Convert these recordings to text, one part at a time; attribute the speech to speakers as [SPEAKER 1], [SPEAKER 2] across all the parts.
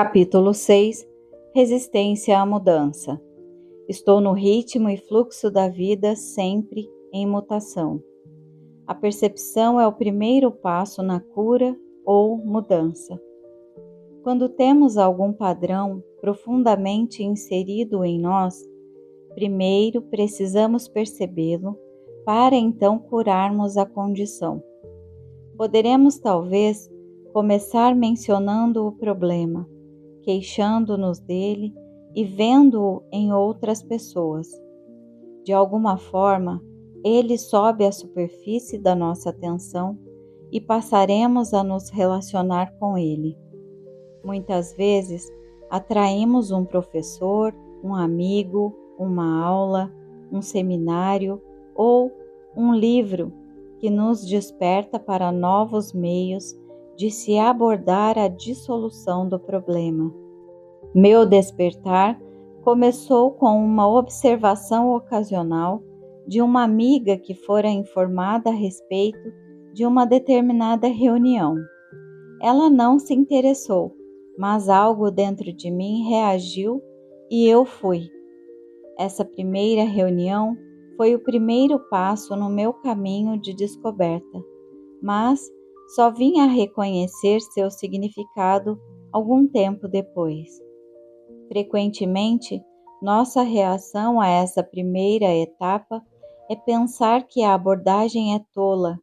[SPEAKER 1] Capítulo 6. Resistência à mudança. Estou no ritmo e fluxo da vida sempre em mutação. A percepção é o primeiro passo na cura ou mudança. Quando temos algum padrão profundamente inserido em nós, primeiro precisamos percebê-lo para então curarmos a condição. Poderemos talvez começar mencionando o problema, queixando-nos dele e vendo-o em outras pessoas. De alguma forma, ele sobe à superfície da nossa atenção e passaremos a nos relacionar com ele. Muitas vezes, atraímos um professor, um amigo, uma aula, um seminário ou um livro que nos desperta para novos meios de se abordar a dissolução do problema. Meu despertar começou com uma observação ocasional de uma amiga que fora informada a respeito de uma determinada reunião. Ela não se interessou, mas algo dentro de mim reagiu e eu fui. Essa primeira reunião foi o primeiro passo no meu caminho de descoberta, mas só vim a reconhecer seu significado algum tempo depois. Frequentemente, nossa reação a essa primeira etapa é pensar que a abordagem é tola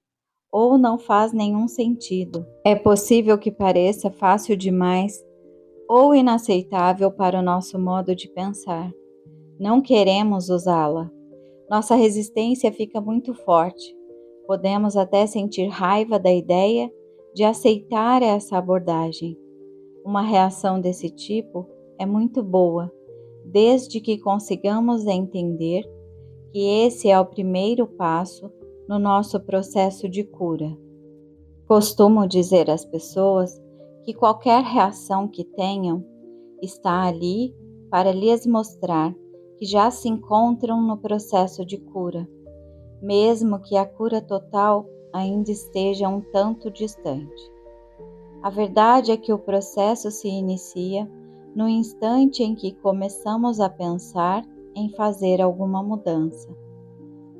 [SPEAKER 1] ou não faz nenhum sentido. É possível que pareça fácil demais ou inaceitável para o nosso modo de pensar. Não queremos usá-la. Nossa resistência fica muito forte. Podemos até sentir raiva da ideia de aceitar essa abordagem. Uma reação desse tipo é muito boa, desde que consigamos entender que esse é o primeiro passo no nosso processo de cura. Costumo dizer às pessoas que qualquer reação que tenham está ali para lhes mostrar que já se encontram no processo de cura, mesmo que a cura total ainda esteja um tanto distante. A verdade é que o processo se inicia no instante em que começamos a pensar em fazer alguma mudança.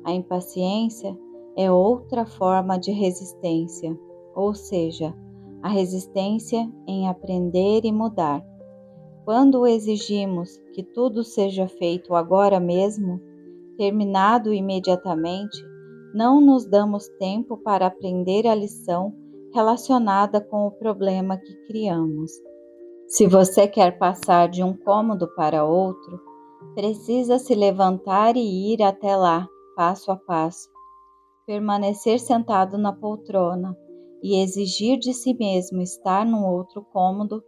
[SPEAKER 1] A impaciência é outra forma de resistência, ou seja, a resistência em aprender e mudar. Quando exigimos que tudo seja feito agora mesmo, terminado imediatamente, não nos damos tempo para aprender a lição relacionada com o problema que criamos. Se você quer passar de um cômodo para outro, precisa se levantar e ir até lá, passo a passo. Permanecer sentado na poltrona e exigir de si mesmo estar num outro cômodo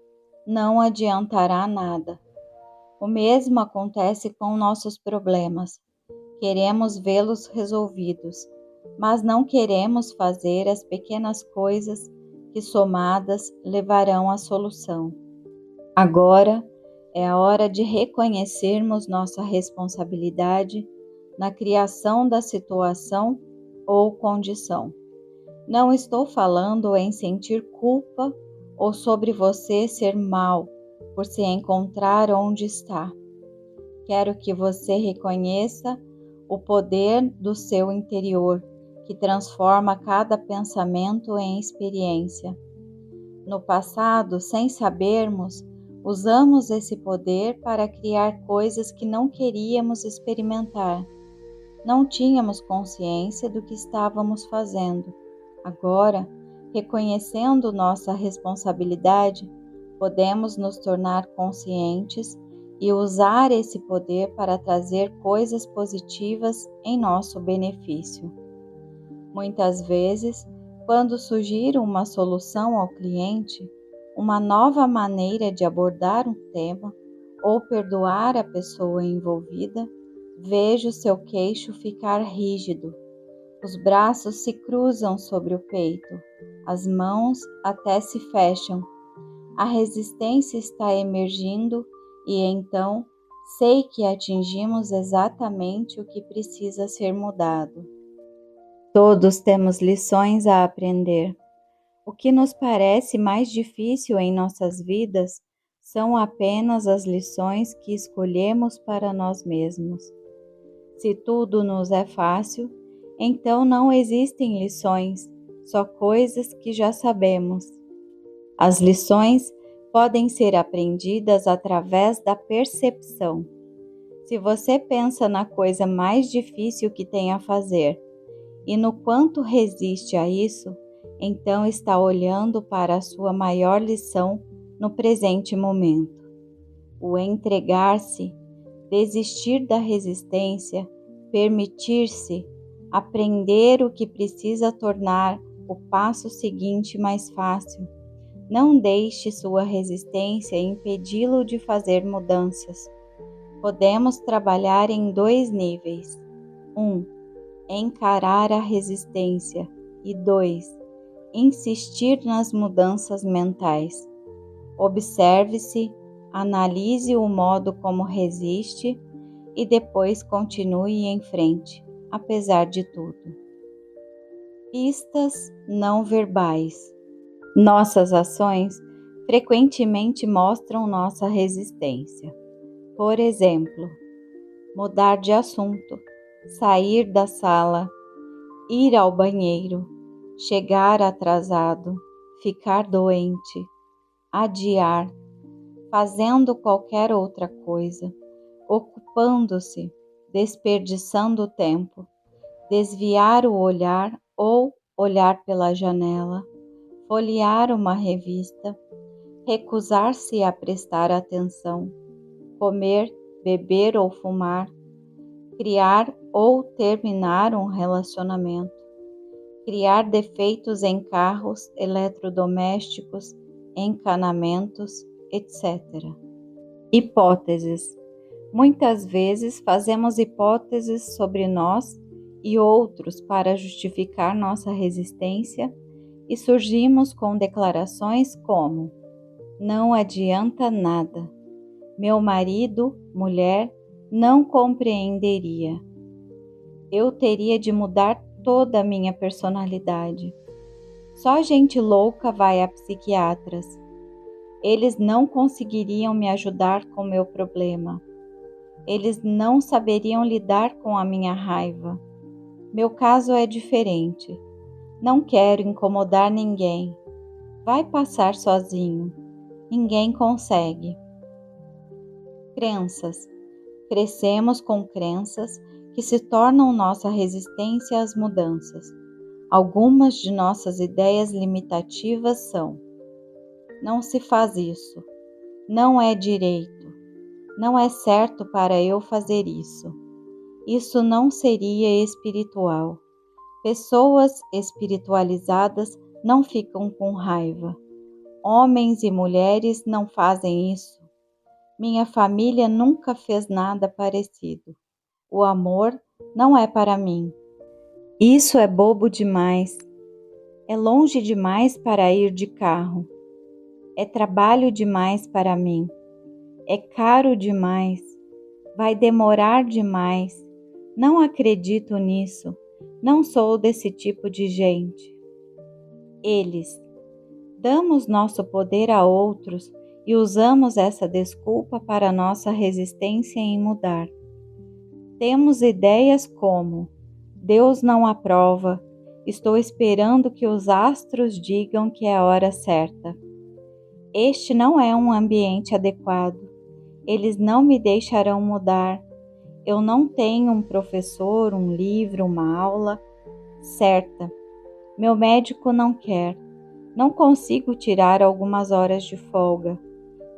[SPEAKER 1] não adiantará nada. O mesmo acontece com nossos problemas. Queremos vê-los resolvidos, mas não queremos fazer as pequenas coisas que, somadas, levarão à solução. Agora é a hora de reconhecermos nossa responsabilidade na criação da situação ou condição. Não estou falando em sentir culpa ou sobre você ser mal por se encontrar onde está. Quero que você reconheça o poder do seu interior, que transforma cada pensamento em experiência. No passado, sem sabermos, usamos esse poder para criar coisas que não queríamos experimentar. Não tínhamos consciência do que estávamos fazendo. Agora, reconhecendo nossa responsabilidade, podemos nos tornar conscientes e usar esse poder para trazer coisas positivas em nosso benefício. Muitas vezes, quando surgir uma solução ao cliente, uma nova maneira de abordar um tema ou perdoar a pessoa envolvida, vejo seu queixo ficar rígido. Os braços se cruzam sobre o peito, as mãos até se fecham. A resistência está emergindo e então sei que atingimos exatamente o que precisa ser mudado. Todos temos lições a aprender. O que nos parece mais difícil em nossas vidas São apenas as lições que escolhemos para nós mesmos. Se tudo nos é fácil, então não existem lições, só coisas que já sabemos. As lições podem ser aprendidas através da percepção. Se você pensa na coisa mais difícil que tem a fazer e no quanto resiste a isso, então está olhando para a sua maior lição no presente momento. O entregar-se, desistir da resistência, permitir-se, aprender o que precisa tornar o passo seguinte mais fácil. Não deixe sua resistência impedi-lo de fazer mudanças. Podemos trabalhar em 2 níveis. 1. Encarar a resistência. E 2. Insistir nas mudanças mentais. Observe-se, analise o modo como resiste e depois continue em frente, apesar de tudo. Pistas não verbais. Nossas ações frequentemente mostram nossa resistência. Por exemplo, mudar de assunto, sair da sala, ir ao banheiro, chegar atrasado, ficar doente, adiar, fazendo qualquer outra coisa, ocupando-se, desperdiçando tempo, desviar o olhar ou olhar pela janela, folhear uma revista, recusar-se a prestar atenção, comer, beber ou fumar, criar ou terminar um relacionamento, criar defeitos em carros, eletrodomésticos, encanamentos, etc. Hipóteses. Muitas vezes fazemos hipóteses sobre nós e outros para justificar nossa resistência e surgimos com declarações como: não adianta nada, meu marido, mulher, não compreenderia. Eu teria de mudar toda a minha personalidade. Só gente louca vai a psiquiatras. Eles não conseguiriam me ajudar com meu problema. Eles não saberiam lidar com a minha raiva. Meu caso é diferente. Não quero incomodar ninguém. Vai passar sozinho. Ninguém consegue. Crenças. Crescemos com crenças que se tornam nossa resistência às mudanças. Algumas de nossas ideias limitativas são: não se faz isso, não é direito, não é certo para eu fazer isso, isso não seria espiritual. Pessoas espiritualizadas não ficam com raiva. Homens e mulheres não fazem isso. Minha família nunca fez nada parecido. O amor não é para mim. Isso é bobo demais. É longe demais para ir de carro. É trabalho demais para mim. É caro demais. Vai demorar demais. Não acredito nisso. Não sou desse tipo de gente. Eles. Damos nosso poder a outros e usamos essa desculpa para nossa resistência em mudar. Temos ideias como: Deus não aprova, estou esperando que os astros digam que é a hora certa. Este não é um ambiente adequado. Eles não me deixarão mudar. Eu não tenho um professor, um livro, uma aula certa. Meu médico não quer. Não consigo tirar algumas horas de folga.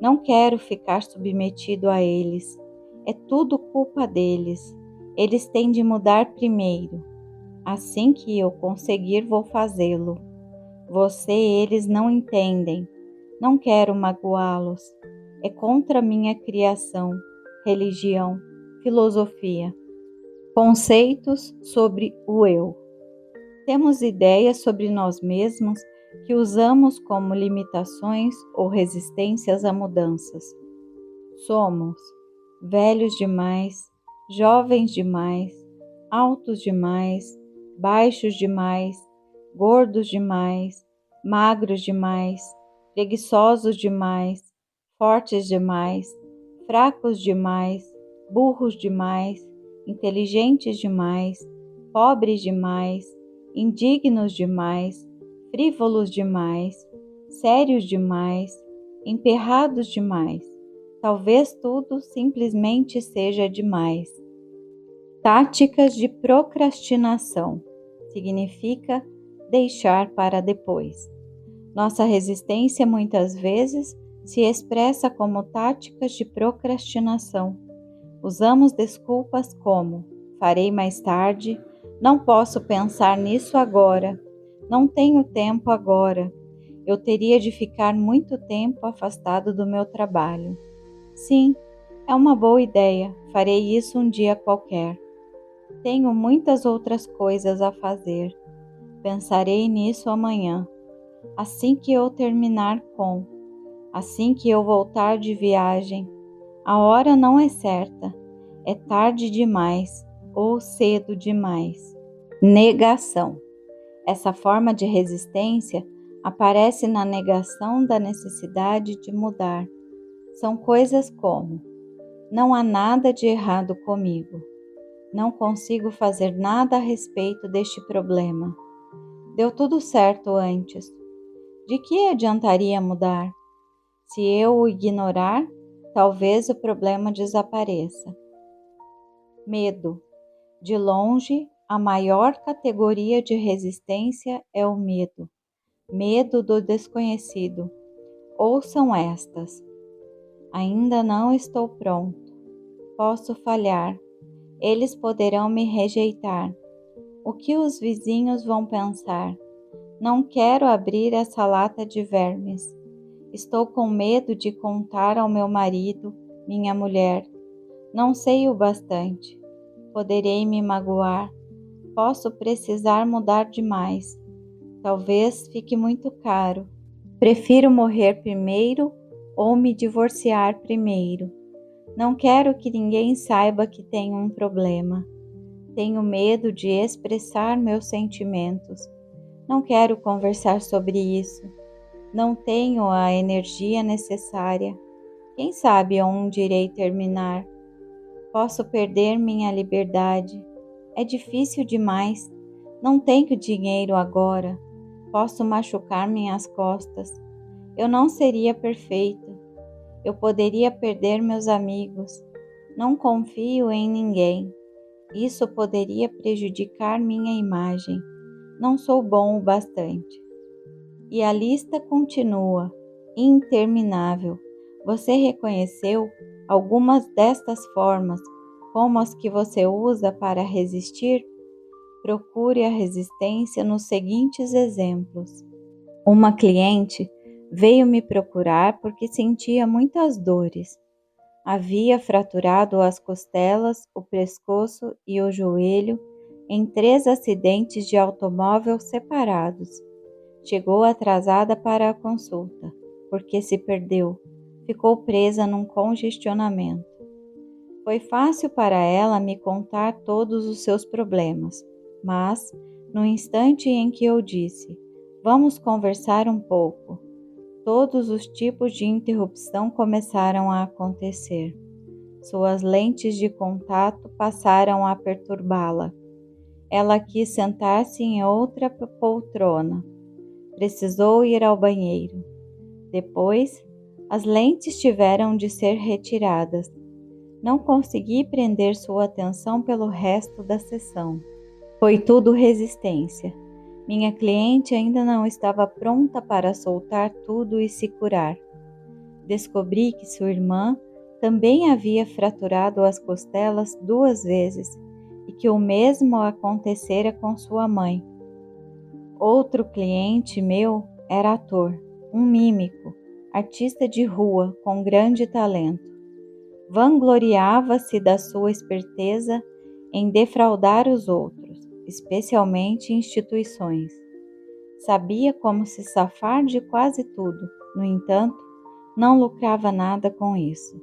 [SPEAKER 1] Não quero ficar submetido a eles. É tudo culpa deles. Eles têm de mudar primeiro. Assim que eu conseguir, vou fazê-lo. Você e eles não entendem. Não quero magoá-los. É contra minha criação, religião, filosofia. Conceitos sobre o eu. Temos ideias sobre nós mesmos que usamos como limitações ou resistências a mudanças. Somos velhos demais, jovens demais, altos demais, baixos demais, gordos demais, magros demais, preguiçosos demais, fortes demais, fracos demais, burros demais, inteligentes demais, pobres demais, indignos demais, frívolos demais, sérios demais, emperrados demais. Talvez tudo simplesmente seja demais. Táticas de procrastinação significa deixar para depois. Nossa resistência muitas vezes se expressa como táticas de procrastinação. Usamos desculpas como: farei mais tarde, não posso pensar nisso agora, não tenho tempo agora, eu teria de ficar muito tempo afastado do meu trabalho. Sim, é uma boa ideia, farei isso um dia qualquer. Tenho muitas outras coisas a fazer. Pensarei nisso amanhã, assim que eu terminar com, assim que eu voltar de viagem. A hora não é certa, é tarde demais ou cedo demais. Negação. Essa forma de resistência aparece na negação da necessidade de mudar. São coisas como: não há nada de errado comigo. Não consigo fazer nada a respeito deste problema. Deu tudo certo antes. De que adiantaria mudar? Se eu o ignorar, talvez o problema desapareça. Medo. De longe, a maior categoria de resistência é o medo. Medo do desconhecido. Ouçam estas: ainda não estou pronto. Posso falhar. Eles poderão me rejeitar. O que os vizinhos vão pensar? Não quero abrir essa lata de vermes. Estou com medo de contar ao meu marido, minha mulher. Não sei o bastante. Poderei me magoar. Posso precisar mudar demais. Talvez fique muito caro. Prefiro morrer primeiro ou me divorciar primeiro. Não quero que ninguém saiba que tenho um problema. Tenho medo de expressar meus sentimentos. Não quero conversar sobre isso. Não tenho a energia necessária. Quem sabe onde irei terminar? Posso perder minha liberdade. É difícil demais. Não tenho dinheiro agora. Posso machucar minhas costas. Eu não seria perfeita. Eu poderia perder meus amigos. Não confio em ninguém. Isso poderia prejudicar minha imagem. Não sou bom o bastante. E a lista continua, interminável. Você reconheceu algumas destas formas como as que você usa para resistir? Procure a resistência nos seguintes exemplos. Uma cliente veio me procurar porque sentia muitas dores. Havia fraturado as costelas, o pescoço e o joelho em 3 acidentes de automóvel separados. Chegou atrasada para a consulta, porque se perdeu. Ficou presa num congestionamento. Foi fácil para ela me contar todos os seus problemas, mas, no instante em que eu disse: vamos conversar um pouco, todos os tipos de interrupção começaram a acontecer. Suas lentes de contato passaram a perturbá-la. Ela quis sentar-se em outra poltrona. Precisou ir ao banheiro. Depois, as lentes tiveram de ser retiradas. Não consegui prender sua atenção pelo resto da sessão. Foi tudo resistência. Minha cliente ainda não estava pronta para soltar tudo e se curar. Descobri que sua irmã também havia fraturado as costelas 2 vezes e que o mesmo acontecera com sua mãe. Outro cliente meu era ator, um mímico, artista de rua com grande talento. Vangloriava-se da sua esperteza em defraudar os outros, especialmente instituições. Sabia como se safar de quase tudo, no entanto, não lucrava nada com isso.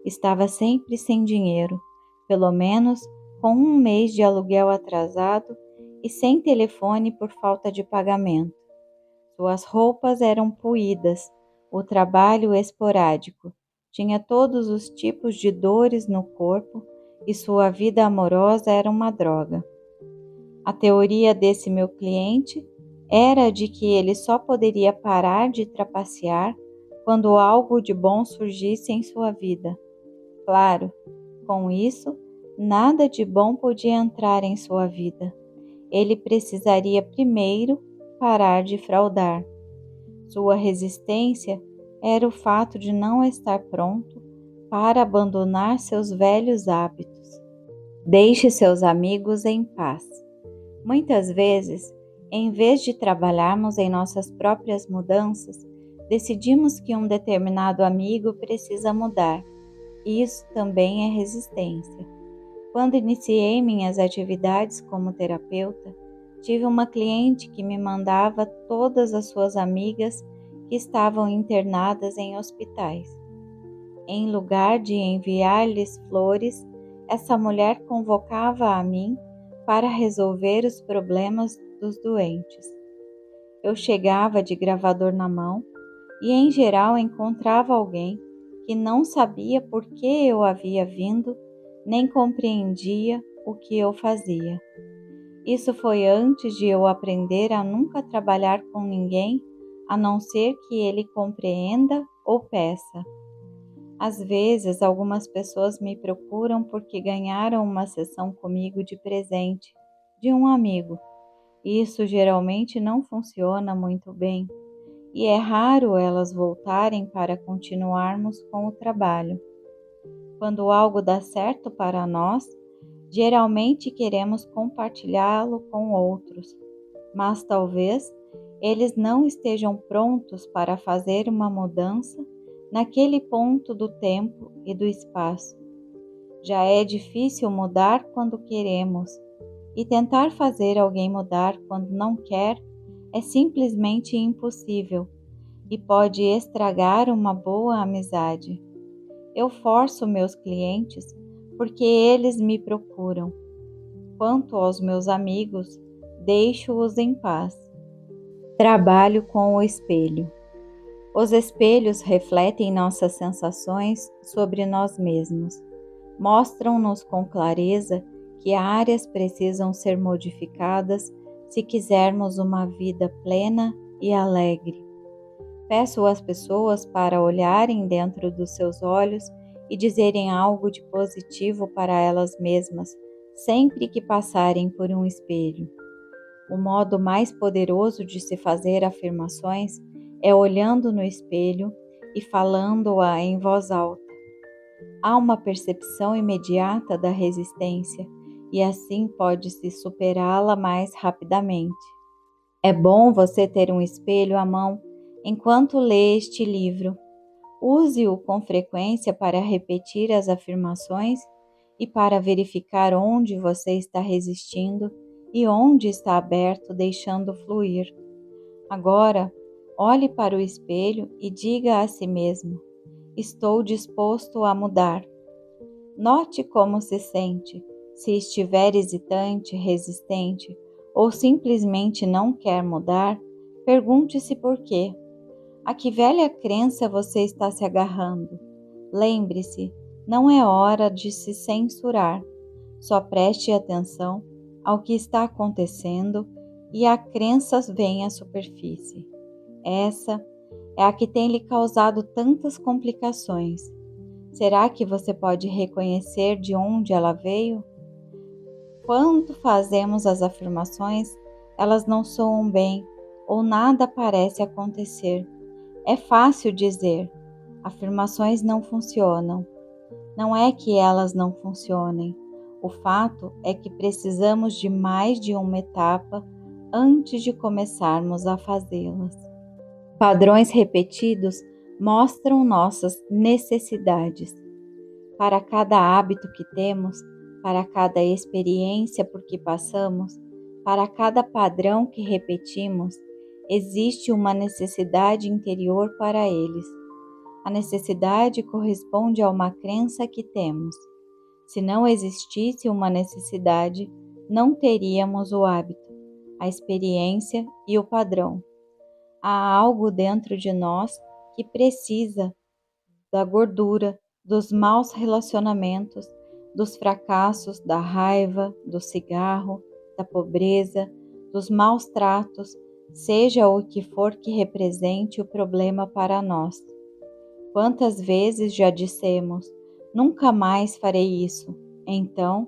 [SPEAKER 1] Estava sempre sem dinheiro, pelo menos com 1 mês de aluguel atrasado e sem telefone por falta de pagamento. Suas roupas eram puídas, o trabalho esporádico. Tinha todos os tipos de dores no corpo e sua vida amorosa era uma droga. A teoria desse meu cliente era de que ele só poderia parar de trapacear quando algo de bom surgisse em sua vida. Claro, com isso, nada de bom podia entrar em sua vida. Ele precisaria primeiro parar de fraudar. Sua resistência era o fato de não estar pronto para abandonar seus velhos hábitos. Deixe seus amigos em paz. Muitas vezes, em vez de trabalharmos em nossas próprias mudanças, decidimos que um determinado amigo precisa mudar. Isso também é resistência. Quando iniciei minhas atividades como terapeuta, tive uma cliente que me mandava todas as suas amigas que estavam internadas em hospitais. Em lugar de enviar-lhes flores, essa mulher convocava a mim para resolver os problemas dos doentes. Eu chegava de gravador na mão e, em geral, encontrava alguém que não sabia por que eu havia vindo, nem compreendia o que eu fazia. Isso foi antes de eu aprender a nunca trabalhar com ninguém, a não ser que ele compreenda ou peça. Às vezes, algumas pessoas me procuram porque ganharam uma sessão comigo de presente de um amigo. Isso geralmente não funciona muito bem e é raro elas voltarem para continuarmos com o trabalho. Quando algo dá certo para nós, geralmente queremos compartilhá-lo com outros, mas talvez eles não estejam prontos para fazer uma mudança naquele ponto do tempo e do espaço. Já é difícil mudar quando queremos, e tentar fazer alguém mudar quando não quer é simplesmente impossível e pode estragar uma boa amizade. Eu forço meus clientes porque eles me procuram. Quanto aos meus amigos, deixo-os em paz. Trabalho com o espelho. Os espelhos refletem nossas sensações sobre nós mesmos. Mostram-nos com clareza que áreas precisam ser modificadas se quisermos uma vida plena e alegre. Peço às pessoas para olharem dentro dos seus olhos e dizerem algo de positivo para elas mesmas, sempre que passarem por um espelho. O modo mais poderoso de se fazer afirmações é olhando no espelho e falando-a em voz alta. Há uma percepção imediata da resistência e assim pode-se superá-la mais rapidamente. É bom você ter um espelho à mão enquanto lê este livro. Use-o com frequência para repetir as afirmações e para verificar onde você está resistindo e onde está aberto, deixando fluir. Agora, olhe para o espelho e diga a si mesmo: estou disposto a mudar. Note como se sente. Se estiver hesitante, resistente ou simplesmente não quer mudar, pergunte-se por quê. A que velha crença você está se agarrando? Lembre-se, não é hora de se censurar. Só preste atenção ao que está acontecendo e a crença vem à superfície. Essa é a que tem lhe causado tantas complicações. Será que você pode reconhecer de onde ela veio? Quando fazemos as afirmações, elas não soam bem ou nada parece acontecer. É fácil dizer: afirmações não funcionam. Não é que elas não funcionem. O fato é que precisamos de mais de uma etapa antes de começarmos a fazê-las. Padrões repetidos mostram nossas necessidades. Para cada hábito que temos, para cada experiência por que passamos, para cada padrão que repetimos, existe uma necessidade interior para eles. A necessidade corresponde a uma crença que temos. Se não existisse uma necessidade, não teríamos o hábito, a experiência e o padrão. Há algo dentro de nós que precisa da gordura, dos maus relacionamentos, dos fracassos, da raiva, do cigarro, da pobreza, dos maus tratos, seja o que for que represente o problema para nós. Quantas vezes já dissemos, nunca mais farei isso. Então,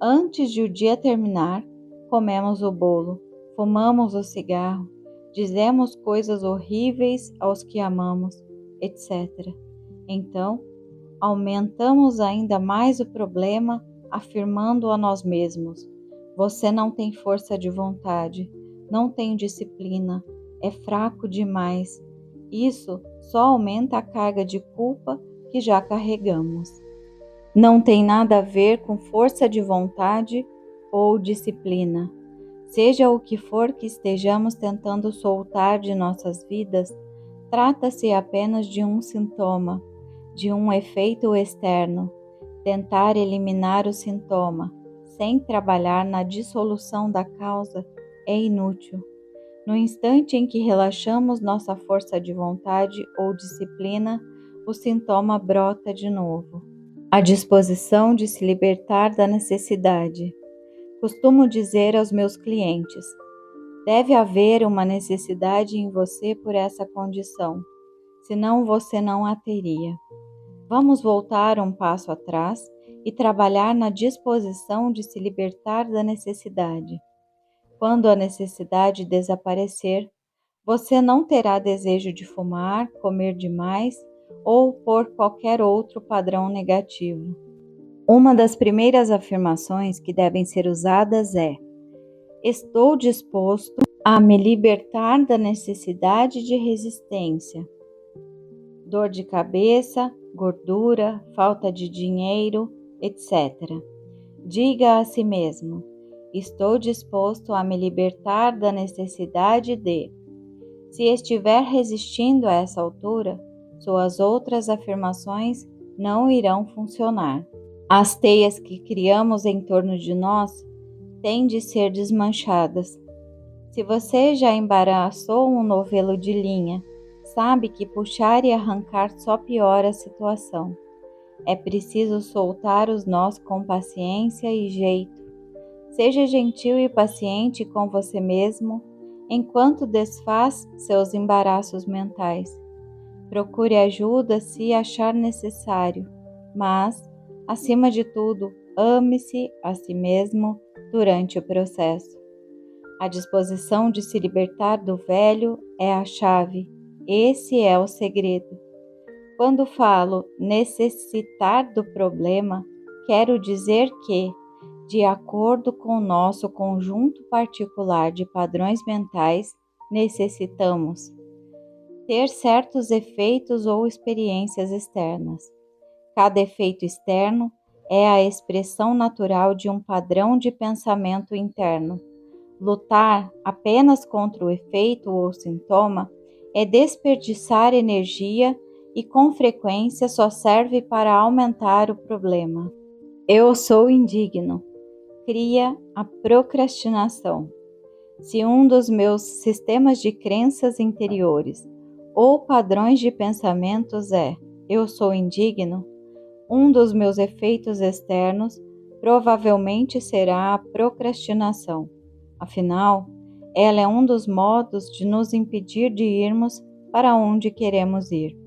[SPEAKER 1] antes de o dia terminar, comemos o bolo, fumamos o cigarro, dizemos coisas horríveis aos que amamos, etc. Então, aumentamos ainda mais o problema, afirmando a nós mesmos: você não tem força de vontade, não tem disciplina, é fraco demais. Isso só aumenta a carga de culpa que já carregamos. Não tem nada a ver com força de vontade ou disciplina. Seja o que for que estejamos tentando soltar de nossas vidas, trata-se apenas de um sintoma, de um efeito externo. Tentar eliminar o sintoma, sem trabalhar na dissolução da causa, é inútil. No instante em que relaxamos nossa força de vontade ou disciplina, o sintoma brota de novo. A disposição de se libertar da necessidade. Costumo dizer aos meus clientes: deve haver uma necessidade em você por essa condição, senão você não a teria. Vamos voltar um passo atrás e trabalhar na disposição de se libertar da necessidade. Quando a necessidade desaparecer, você não terá desejo de fumar, comer demais ou por qualquer outro padrão negativo. Uma das primeiras afirmações que devem ser usadas é: estou disposto a me libertar da necessidade de resistência. Dor de cabeça, gordura, falta de dinheiro, etc. Diga a si mesmo: estou disposto a me libertar da necessidade de. Se estiver resistindo a essa altura, suas outras afirmações não irão funcionar. As teias que criamos em torno de nós têm de ser desmanchadas. Se você já embaraçou um novelo de linha, sabe que puxar e arrancar só piora a situação. É preciso soltar os nós com paciência e jeito. Seja gentil e paciente com você mesmo enquanto desfaz seus embaraços mentais. Procure ajuda se achar necessário, mas, acima de tudo, ame-se a si mesmo durante o processo. A disposição de se libertar do velho é a chave. Esse é o segredo. Quando falo necessitar do problema, quero dizer que, de acordo com o nosso conjunto particular de padrões mentais, necessitamos ter certos efeitos ou experiências externas. Cada efeito externo é a expressão natural de um padrão de pensamento interno. Lutar apenas contra o efeito ou sintoma é desperdiçar energia e com frequência só serve para aumentar o problema. Eu sou indigno. Cria a procrastinação. Se um dos meus sistemas de crenças interiores ou padrões de pensamentos é eu sou indigno, um dos meus efeitos externos provavelmente será a procrastinação. Afinal, ela é um dos modos de nos impedir de irmos para onde queremos ir.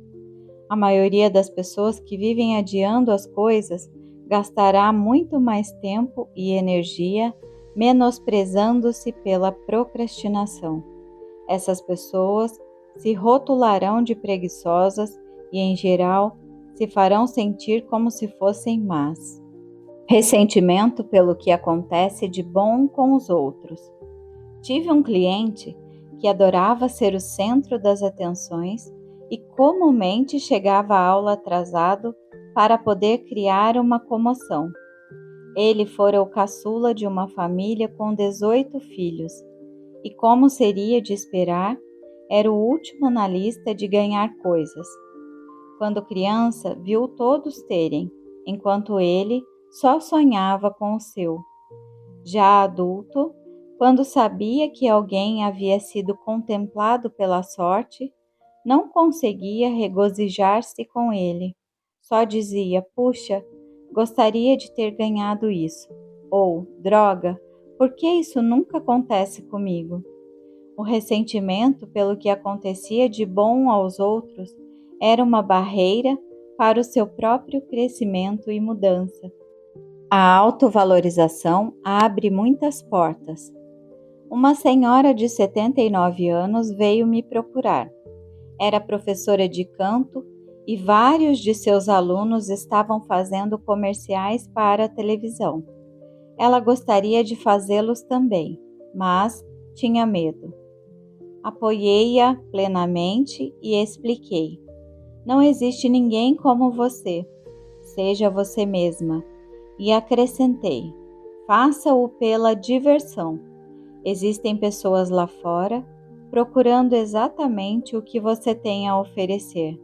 [SPEAKER 1] A maioria das pessoas que vivem adiando as coisas gastará muito mais tempo e energia menosprezando-se pela procrastinação. Essas pessoas se rotularão de preguiçosas e, em geral, se farão sentir como se fossem más. Ressentimento pelo que acontece de bom com os outros. Tive um cliente que adorava ser o centro das atenções e comumente chegava à aula atrasado para poder criar uma comoção. Ele fora o caçula de uma família com 18 filhos e, como seria de esperar, era o último na lista de ganhar coisas. Quando criança, viu todos terem, enquanto ele só sonhava com o seu. Já adulto, quando sabia que alguém havia sido contemplado pela sorte, Não conseguia regozijar-se com ele. Só dizia: puxa, gostaria de ter ganhado isso. Ou, droga, por que isso nunca acontece comigo? O ressentimento pelo que acontecia de bom aos outros era uma barreira para o seu próprio crescimento e mudança. A autovalorização abre muitas portas. Uma senhora de 79 anos veio me procurar. Era professora de canto e vários de seus alunos estavam fazendo comerciais para a televisão. Ela gostaria de fazê-los também, mas tinha medo. Apoiei-a plenamente e expliquei: não existe ninguém como você. Seja você mesma. E acrescentei: faça-o pela diversão. Existem pessoas lá fora procurando exatamente o que você tem a oferecer.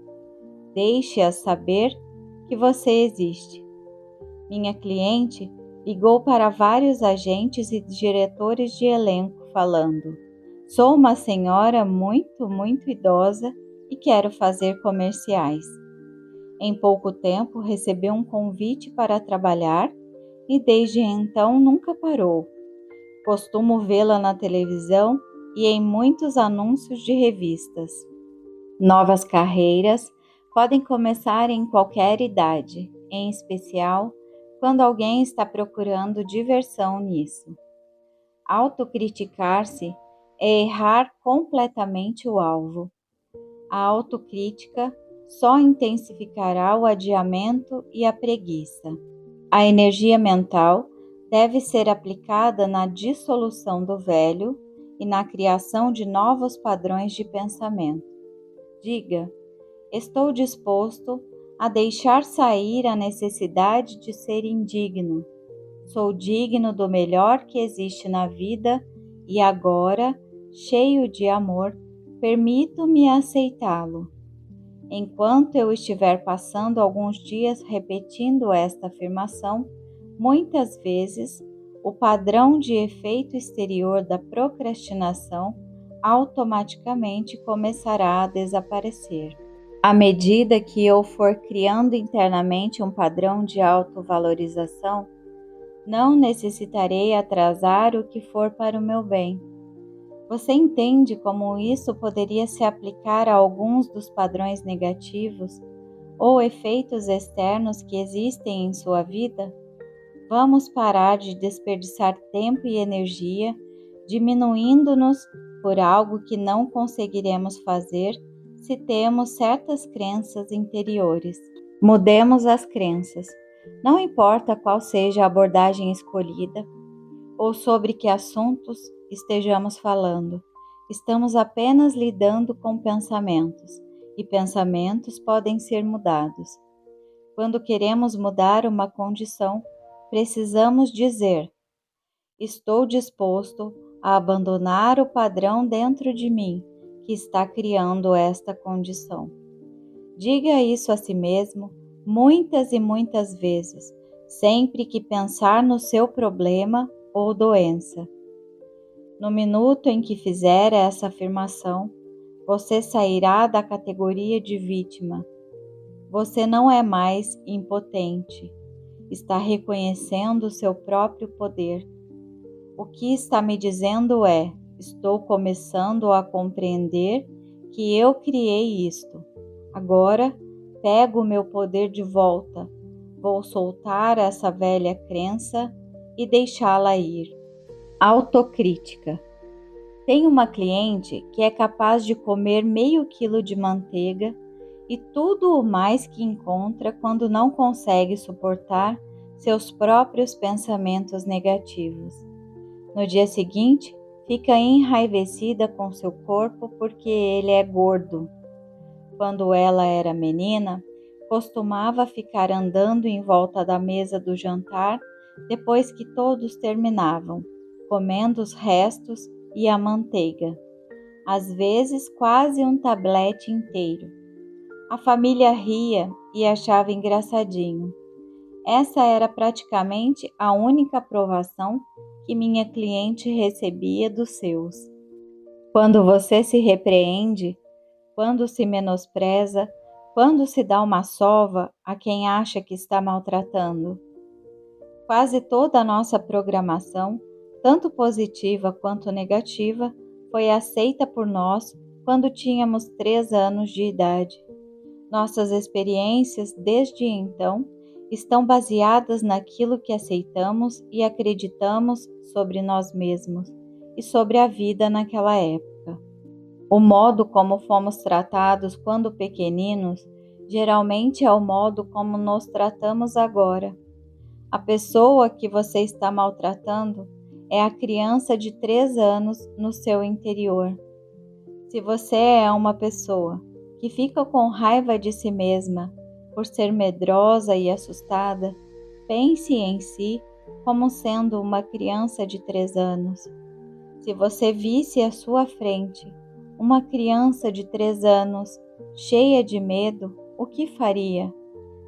[SPEAKER 1] Deixe-as saber que você existe. Minha cliente ligou para vários agentes e diretores de elenco falando: sou uma senhora muito idosa e quero fazer comerciais. Em pouco tempo recebeu um convite para trabalhar e desde então nunca parou. Costumo vê-la na televisão e em muitos anúncios de revistas. Novas carreiras podem começar em qualquer idade, em especial quando alguém está procurando diversão nisso. Autocriticar-se é errar completamente o alvo. A autocrítica só intensificará o adiamento e a preguiça. A energia mental deve ser aplicada na dissolução do velho e na criação de novos padrões de pensamento. Diga: estou disposto a deixar sair a necessidade de ser indigno. Sou digno do melhor que existe na vida e agora, cheio de amor, permito-me aceitá-lo. Enquanto eu estiver passando alguns dias repetindo esta afirmação, muitas vezes o padrão de efeito exterior da procrastinação automaticamente começará a desaparecer. À medida que eu for criando internamente um padrão de autovalorização, não necessitarei atrasar o que for para o meu bem. Você entende como isso poderia se aplicar a alguns dos padrões negativos ou efeitos externos que existem em sua vida? Vamos parar de desperdiçar tempo e energia diminuindo-nos por algo que não conseguiremos fazer se temos certas crenças interiores. Mudemos as crenças. Não importa qual seja a abordagem escolhida ou sobre que assuntos estejamos falando, estamos apenas lidando com pensamentos, e pensamentos podem ser mudados. Quando queremos mudar uma condição, precisamos dizer: estou disposto a abandonar o padrão dentro de mim que está criando esta condição. Diga isso a si mesmo muitas e muitas vezes, sempre que pensar no seu problema ou doença. No minuto em que fizer essa afirmação, você sairá da categoria de vítima. Você não é mais impotente. Está reconhecendo o seu próprio poder. O que está me dizendo é: estou começando a compreender que eu criei isto. Agora, pego o meu poder de volta. Vou soltar essa velha crença e deixá-la ir. Autocrítica. Tenho uma cliente que é capaz de comer meio quilo de manteiga e tudo o mais que encontra quando não consegue suportar seus próprios pensamentos negativos. No dia seguinte, fica enraivecida com seu corpo porque ele é gordo. Quando ela era menina, costumava ficar andando em volta da mesa do jantar depois que todos terminavam, comendo os restos e a manteiga, às vezes quase um tablete inteiro. A família ria e achava engraçadinho. Essa era praticamente a única aprovação que minha cliente recebia dos seus. Quando você se repreende, quando se menospreza, quando se dá uma sova a quem acha que está maltratando. Quase toda a nossa programação, tanto positiva quanto negativa, foi aceita por nós quando tínhamos 3 anos de idade. Nossas experiências, desde então, estão baseadas naquilo que aceitamos e acreditamos sobre nós mesmos e sobre a vida naquela época. O modo como fomos tratados quando pequeninos geralmente é o modo como nos tratamos agora. A pessoa que você está maltratando é a criança de 3 anos no seu interior. Se você é uma pessoa que fica com raiva de si mesma por ser medrosa e assustada, pense em si como sendo uma criança de 3 anos. Se você visse à sua frente uma criança de 3 anos cheia de medo, o que faria?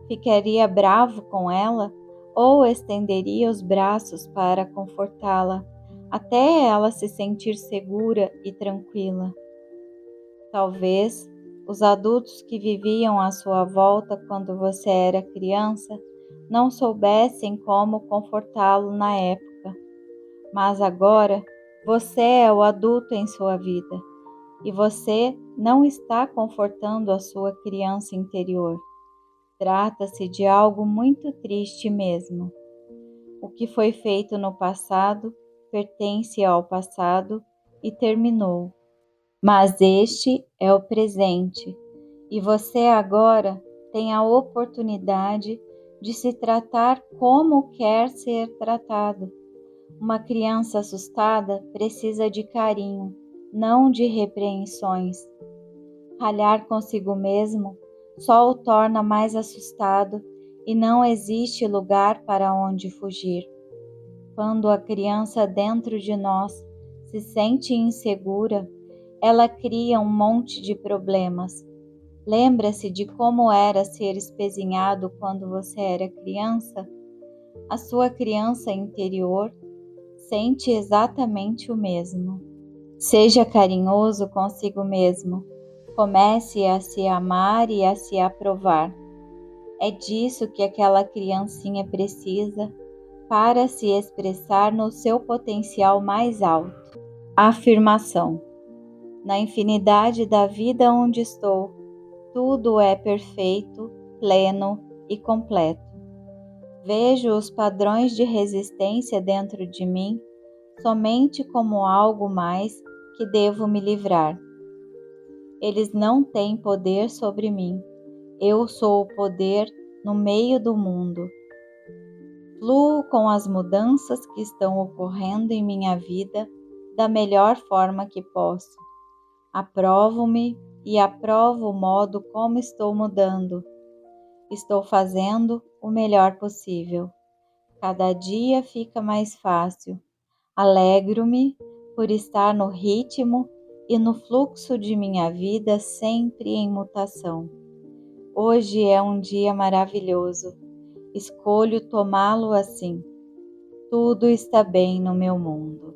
[SPEAKER 1] Ficaria bravo com ela ou estenderia os braços para confortá-la, até ela se sentir segura e tranquila? Talvez os adultos que viviam à sua volta quando você era criança não soubessem como confortá-lo na época, mas agora você é o adulto em sua vida e você não está confortando a sua criança interior. Trata-se de algo muito triste mesmo. O que foi feito no passado pertence ao passado e terminou. Mas este é o presente e você agora tem a oportunidade de se tratar como quer ser tratado. Uma criança assustada precisa de carinho, não de repreensões. Ralhar consigo mesmo só o torna mais assustado e não existe lugar para onde fugir. Quando a criança dentro de nós se sente insegura, ela cria um monte de problemas. Lembra-se de como era ser espezinhado quando você era criança? A sua criança interior sente exatamente o mesmo. Seja carinhoso consigo mesmo. Comece a se amar e a se aprovar. É disso que aquela criancinha precisa para se expressar no seu potencial mais alto. Afirmação: na infinidade da vida onde estou, tudo é perfeito, pleno e completo. Vejo os padrões de resistência dentro de mim somente como algo mais que devo me livrar. Eles não têm poder sobre mim. Eu sou o poder no meio do mundo. Fluo com as mudanças que estão ocorrendo em minha vida da melhor forma que posso. Aprovo-me e aprovo o modo como estou mudando. Estou fazendo o melhor possível. Cada dia fica mais fácil. Alegro-me por estar no ritmo e no fluxo de minha vida sempre em mutação. Hoje é um dia maravilhoso. Escolho tomá-lo assim. Tudo está bem no meu mundo.